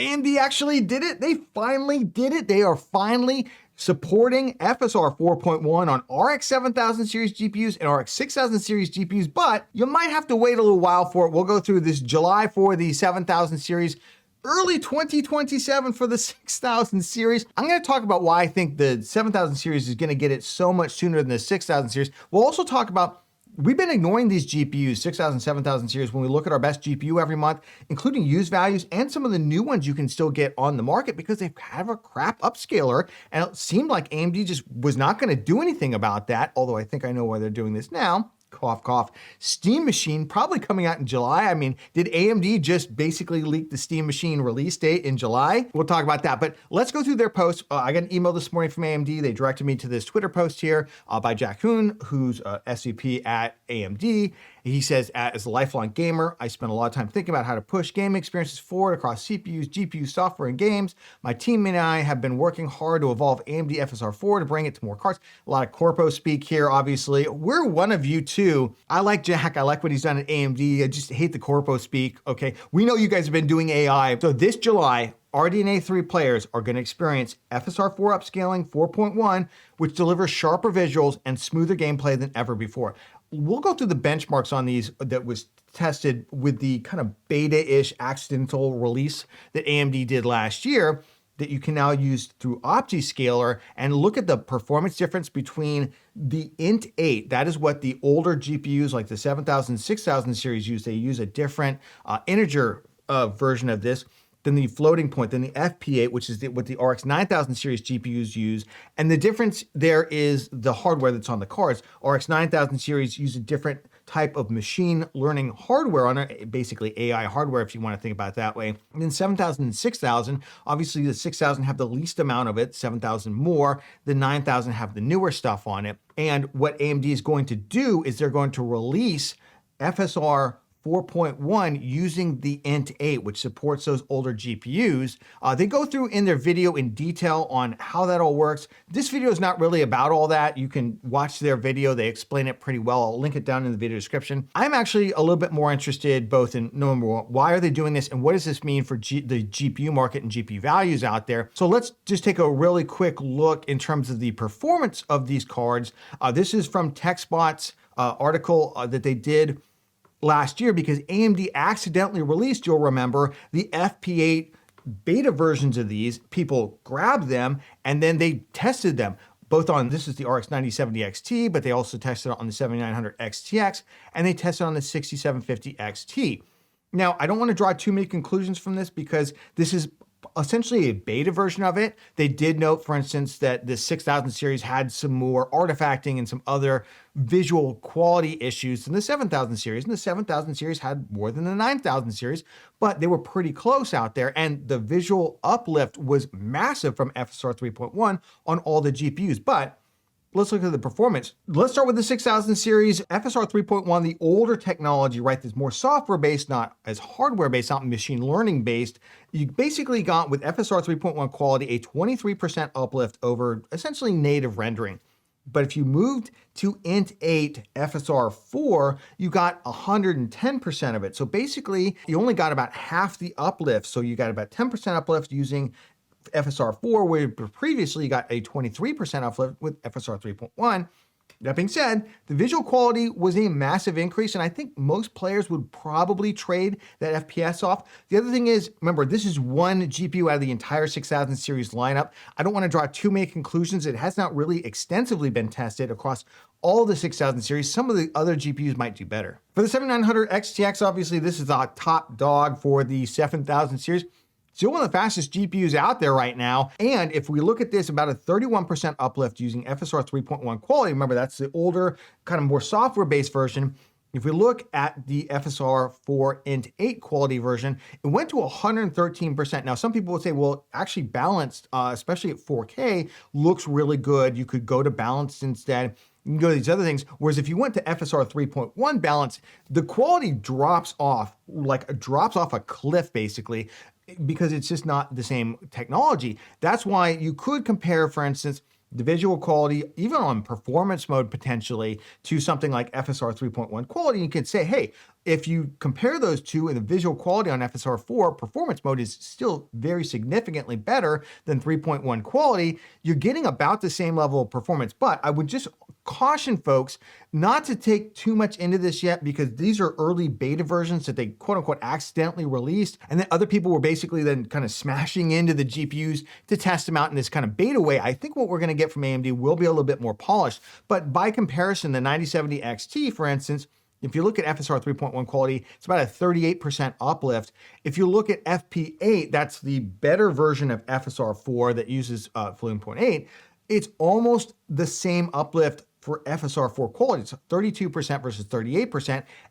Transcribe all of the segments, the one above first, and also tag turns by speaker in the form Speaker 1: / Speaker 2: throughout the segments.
Speaker 1: AMD actually did it. They finally did it. They are finally supporting FSR 4.1 on RX 7000 series GPUs and RX 6000 series GPUs, but you might have to wait a little while for it. We'll go through this July for the 7000 series, early 2027 for the 6000 series. I'm going to talk about why I think the 7000 series is going to get it so much sooner than the 6000 series. We'll also talk about we've been ignoring these GPUs, 6000, 7000 series, when we look at our best GPU every month, including used values and some of the new ones you can still get on the market because they have a crap upscaler. And it seemed like AMD just was not going to do anything about that, although I think I know why they're doing this now. Cough, cough. Steam Machine probably coming out in July. I mean, did AMD just basically leak the Steam Machine release date in July? We'll talk about that, but let's go through their posts. I got an email this morning from AMD. They directed me to this Twitter post here by Jack Hoon, who's SVP at AMD. He says, as a lifelong gamer, I spent a lot of time thinking about how to push gaming experiences forward across CPUs, GPUs, software, and games. My team and I have been working hard to evolve AMD FSR 4 to bring it to more cards. A lot of corpo speak here, obviously. We're one of you too. I like Jack. I like what he's done at AMD. I just hate the corpo speak, okay? We know you guys have been doing AI. So this July, RDNA 3 players are going to experience FSR 4 upscaling 4.1, which delivers sharper visuals and smoother gameplay than ever before. We'll go through the benchmarks on these that was tested with the kind of beta-ish accidental release that AMD did last year that you can now use through OptiScaler and look at the performance difference between the INT8. That is what the older GPUs like the 7000, 6000 series use. They use a different integer version of this than the floating point, than the FP8, which is what the RX 9000 series GPUs use. And the difference there is the hardware that's on the cards. RX 9000 series use a different type of machine learning hardware on it, basically AI hardware, if you want to think about it that way. And then 7000 and 6000, obviously the 6000 have the least amount of it, 7000 more, the 9000 have the newer stuff on it. And what AMD is going to do is they're going to release FSR 4.1 using the INT8, which supports those older GPUs. They go through in their video in detail on how that all works. This video is not really about all that. You can watch their video. They explain it pretty well. I'll link it down in the video description. I'm actually a little bit more interested both in number one, why are they doing this and what does this mean for the GPU market and GPU values out there? So let's just take a really quick look in terms of the performance of these cards. This is from TechSpot's article that they did last year because AMD accidentally released, you'll remember, the FP8 beta versions of these. People grabbed them and then they tested them both on, this is the RX 9070 XT, but they also tested it on the 7900 XTX and they tested on the 6750 XT. Now, I don't want to draw too many conclusions from this because this is essentially a beta version of it. They did note, for instance, that the 6000 series had some more artifacting and some other visual quality issues than the 7000 series. And the 7000 series had more than the 9000 series, but they were pretty close out there. And the visual uplift was massive from FSR 3.1 on all the GPUs. But let's look at the performance. Let's start with the 6000 series. FSR 3.1, the older technology, right, that's more software-based, not as hardware-based, not machine learning-based. You basically got, with FSR 3.1 quality, a 23% uplift over essentially native rendering. But if you moved to INT8 FSR 4, you got 110% of it. So basically, you only got about half the uplift. So you got about 10% uplift using FSR 4, where previously you got a 23% uplift with FSR 3.1. That being said, the visual quality was a massive increase, and I think most players would probably trade that FPS off. The other thing is, remember, this is one GPU out of the entire 6000 series lineup. I don't want to draw too many conclusions. It has not really extensively been tested across all the 6000 series. Some of the other GPUs might do better. For the 7900 XTX, obviously, this is the top dog for the 7000 series. Still one of the fastest GPUs out there right now. And if we look at this, about a 31% uplift using FSR 3.1 quality. Remember, that's the older, kind of more software-based version. If we look at the FSR 4 INT8 quality version, it went to 113%. Now, some people would say, well, actually balanced, especially at 4K, looks really good. You could go to balanced instead. You can go to these other things. Whereas if you went to FSR 3.1 balance, the quality drops off, drops off a cliff, basically, because it's just not the same technology. That's why you could compare, for instance, the visual quality, even on performance mode potentially, to something like FSR 3.1 quality. You can say, hey, if you compare those two and the visual quality on FSR 4, performance mode is still very significantly better than 3.1 quality. You're getting about the same level of performance, but I would just caution folks not to take too much into this yet, because these are early beta versions that they quote unquote accidentally released. And then other people were basically then kind of smashing into the GPUs to test them out in this kind of beta way. I think what we're going to get from AMD will be a little bit more polished, but by comparison, the 9070 XT, for instance, if you look at FSR 3.1 quality, it's about a 38% uplift. If you look at FP8, that's the better version of FSR 4 that uses Fluent Point 8, it's almost the same uplift for FSR 4 quality. It's 32% versus 38.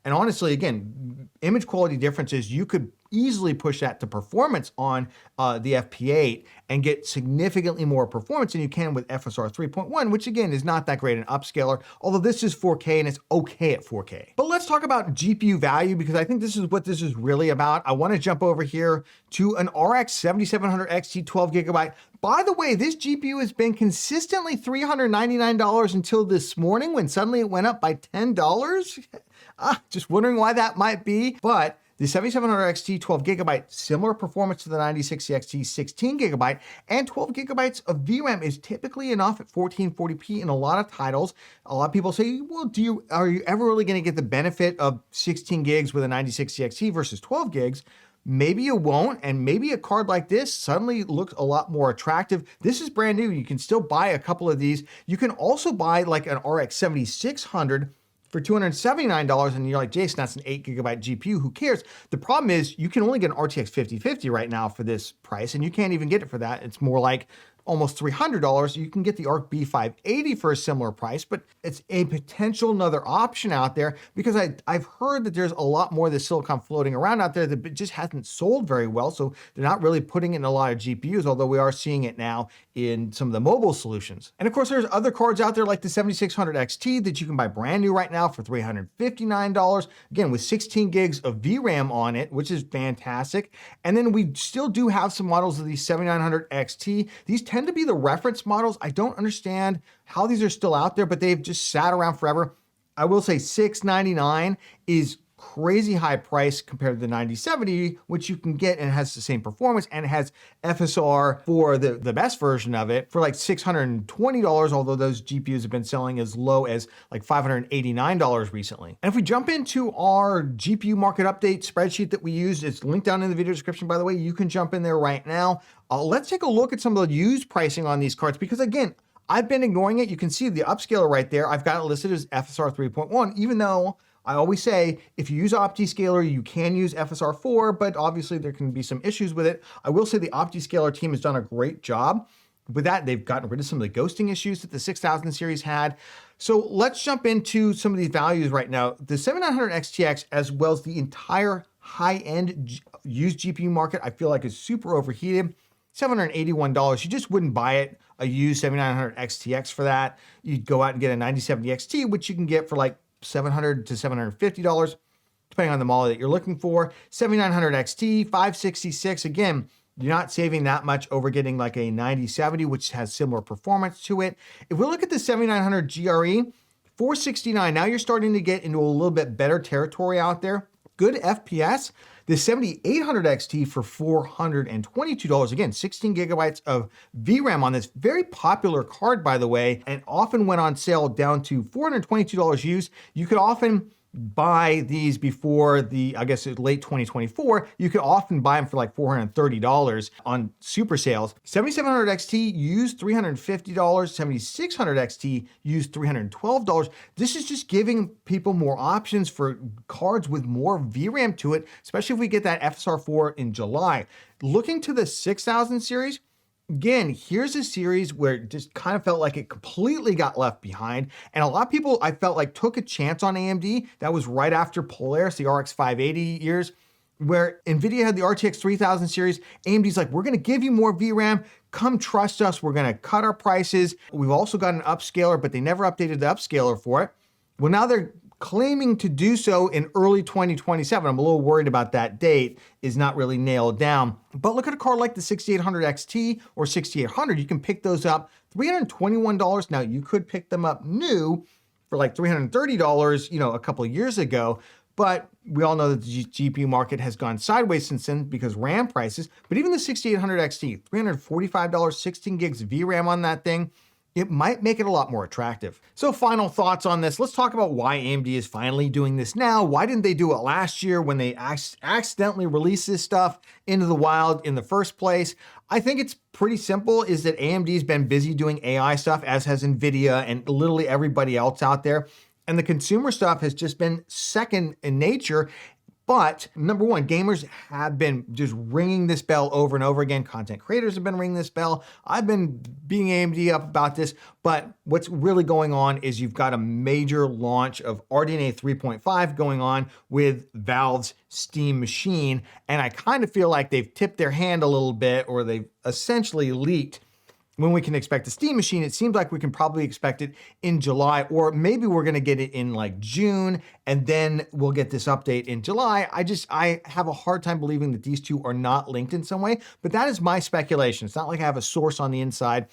Speaker 1: And honestly, again, image quality differences, you could easily push that to performance on the FP8 and get significantly more performance than you can with FSR 3.1, which again is not that great an upscaler, although this is 4K and it's okay at 4K. But let's talk about GPU value, because I think this is what this is really about. I want to jump over here to an RX 7700 XT 12 gigabyte. By the way, this GPU has been consistently $399 until this morning, when suddenly it went up by $10. Just wondering why that might be, but the 7700 XT 12 gigabyte, similar performance to the 9060 XT 16 gigabyte, and 12 gigabytes of VRAM is typically enough at 1440p in a lot of titles. A lot of people say, well, are you ever really going to get the benefit of 16 gigs with a 9060 XT versus 12 gigs? Maybe you won't, and maybe a card like this suddenly looks a lot more attractive. This is brand new. You can still buy a couple of these. You can also buy like an RX 7600 for $279, and you're like, Jason, that's an 8 gigabyte GPU, who cares? The problem is you can only get an RTX 5050 right now for this price, and you can't even get it for that. It's more like almost $300. You can get the Arc B580 for a similar price, but it's a potential another option out there, because I've heard that there's a lot more of the silicon floating around out there that just hasn't sold very well, so they're not really putting it in a lot of GPUs, although we are seeing it now in some of the mobile solutions. And of course, there's other cards out there like the 7600 XT that you can buy brand new right now for $359, again, with 16 gigs of VRAM on it, which is fantastic. And then we still do have some models of the 7900 XT. These tend to be the reference models. I don't understand how these are still out there, but they've just sat around forever. I will say $699 is crazy high price compared to the 9070, which you can get and has the same performance, and it has FSR for the best version of it for like $620, although those GPUs have been selling as low as like $589 recently. And if we jump into our GPU market update spreadsheet that we used, it's linked down in the video description, by the way. You can jump in there right now. Let's take a look at some of the used pricing on these cards, because again, I've been ignoring it. You can see the upscaler right there. I've got it listed as FSR 3.1, even though I always say, if you use OptiScaler, you can use FSR 4, but obviously there can be some issues with it. I will say the OptiScaler team has done a great job with that. They've gotten rid of some of the ghosting issues that the 6000 series had. So let's jump into some of these values right now. The 7900 XTX, as well as the entire high-end used GPU market, I feel like is super overheated. $781, you just wouldn't buy it, a used 7900 XTX for that. You'd go out and get a 9070 XT, which you can get for like $700 to $750, depending on the model that you're looking for. 7900 XT, $566. Again, you're not saving that much over getting like a 9070, which has similar performance to it. If we look at the 7900 GRE, $469. Now you're starting to get into a little bit better territory out there. Good FPS. The 7800 XT for $422. Again, 16 gigabytes of VRAM on this very popular card, by the way, and often went on sale down to $422 used. You could often buy these before the, I guess it's late 2024, you could often buy them for like $430 on super sales. 7700 XT used $350, 7600 XT used $312. This is just giving people more options for cards with more VRAM to it, especially if we get that FSR 4 in July. Looking to the 6000 series, again, here's a series where it just kind of felt like it completely got left behind. And a lot of people, I felt like, took a chance on AMD. That was right after Polaris, the RX 580 years, where NVIDIA had the RTX 3000 series. AMD's like, we're going to give you more VRAM. Come trust us. We're going to cut our prices. We've also got an upscaler, but they never updated the upscaler for it. Well, now they're claiming to do so in early 2027. I'm a little worried about that date, is not really nailed down. But look at a card like the 6800 XT or 6800. You can pick those up $321. Now, you could pick them up new for like $330, a couple of years ago. But we all know that the GPU market has gone sideways since then because RAM prices. But even the 6800 XT, $345, 16 gigs VRAM on that thing, it might make it a lot more attractive. So final thoughts on this. Let's talk about why AMD is finally doing this now. Why didn't they do it last year when they accidentally released this stuff into the wild in the first place? I think it's pretty simple, is that AMD's been busy doing AI stuff, as has NVIDIA and literally everybody else out there. And the consumer stuff has just been second in nature. But number one, gamers have been just ringing this bell over and over again. Content creators have been ringing this bell. I've been beating AMD up about this. But what's really going on is you've got a major launch of RDNA 3.5 going on with Valve's Steam Machine. And I kind of feel like they've tipped their hand a little bit, or they've essentially leaked when we can expect the Steam Machine. It seems like we can probably expect it in July, or maybe we're gonna get it in like June, and then we'll get this update in July. I have a hard time believing that these two are not linked in some way, but that is my speculation. It's not like I have a source on the inside.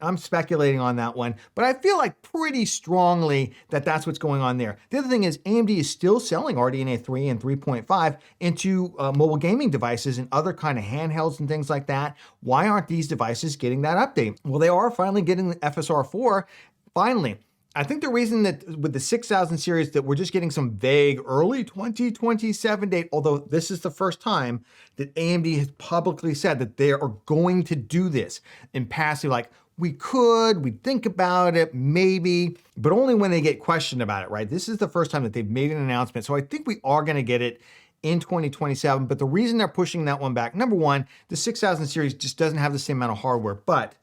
Speaker 1: I'm speculating on that one, but I feel like pretty strongly that that's what's going on there. The other thing is AMD is still selling RDNA 3 and 3.5 into mobile gaming devices and other kind of handhelds and things like that. Why aren't these devices getting that update? Well, they are finally getting the FSR 4, finally. I think the reason that with the 6000 series that we're just getting some vague early 2027 date, although this is the first time that AMD has publicly said that they are going to do this in passive, like, we'd think about it, maybe, but only when they get questioned about it, right? This is the first time that they've made an announcement. So I think we are gonna get it in 2027, but the reason they're pushing that one back, number one, the 6000 series just doesn't have the same amount of hardware, but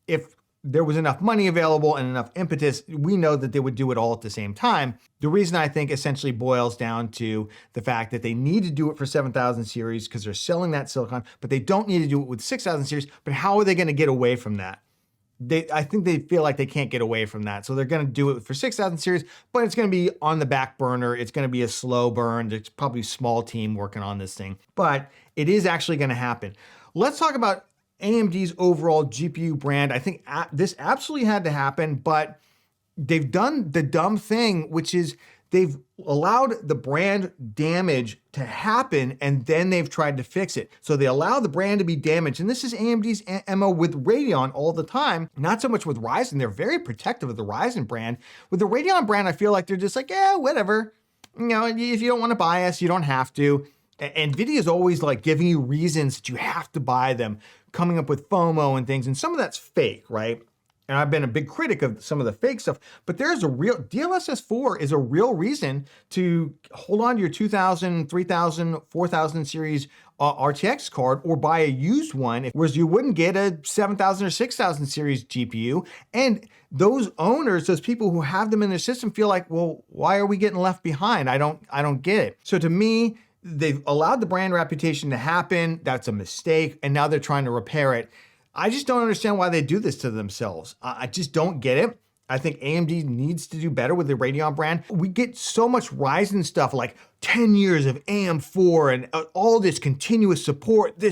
Speaker 1: if there was enough money available and enough impetus, we know that they would do it all at the same time. The reason I think essentially boils down to the fact that they need to do it for 7000 series because they're selling that silicon, but they don't need to do it with 6000 series. But how are they going to get away from that? I think they feel like they can't get away from that. So they're going to do it for 6000 series, but it's going to be on the back burner. It's going to be a slow burn. There's probably a small team working on this thing, but it is actually going to happen. Let's talk about AMD's overall GPU brand. I think this absolutely had to happen, but they've done the dumb thing, which is they've allowed the brand damage to happen, and then they've tried to fix it. So they allow the brand to be damaged, and this is AMD's MO with Radeon all the time, not so much with Ryzen. They're very protective of the Ryzen brand. With the Radeon brand, I feel like they're just like, yeah, whatever. If you don't want to buy us, you don't have to. NVIDIA is always like giving you reasons that you have to buy them, coming up with FOMO and things, and some of that's fake, right? And I've been a big critic of some of the fake stuff, but there's a real, DLSS 4 is a real reason to hold on to your 2000, 3000, 4000 series RTX card or buy a used one, whereas you wouldn't get a 7000 or 6000 series GPU. And those owners, those people who have them in their system feel like, well, why are we getting left behind? I don't get it. So to me, they've allowed the brand reputation to happen. That's a mistake. And now they're trying to repair it. I just don't understand why they do this to themselves. I just don't get it. I think AMD needs to do better with the Radeon brand. We get so much Ryzen stuff, like 10 years of AM4 and all this continuous support.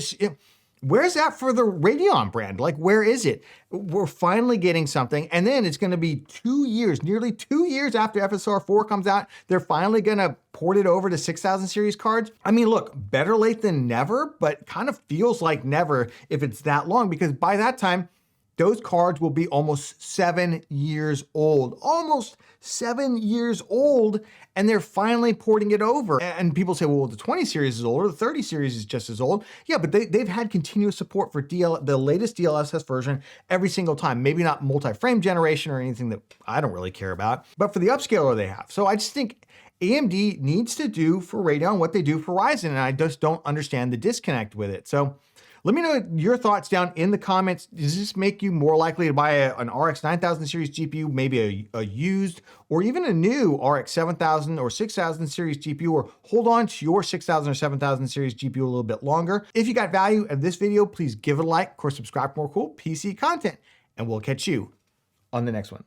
Speaker 1: Where's that for the Radeon brand? Like, where is it? We're finally getting something, and then it's gonna be 2 years, nearly 2 years after FSR 4 comes out, they're finally gonna port it over to 6000 series cards. I mean, look, better late than never, but kind of feels like never if it's that long, because by that time, those cards will be almost 7 years old, almost 7 years old, and they're finally porting it over. And people say, well, the 20 series is older, the 30 series is just as old. Yeah, but they've had continuous support for the latest DLSS version every single time. Maybe not multi-frame generation or anything that I don't really care about, but for the upscaler they have. So I just think AMD needs to do for Radeon what they do for Ryzen, and I just don't understand the disconnect with it. So let me know your thoughts down in the comments. Does this make you more likely to buy an RX 9000 series GPU, maybe a used or even a new RX 7000 or 6000 series GPU, or hold on to your 6000 or 7000 series GPU a little bit longer? If you got value of this video, please give it a like. Of course, subscribe for more cool PC content, and we'll catch you on the next one.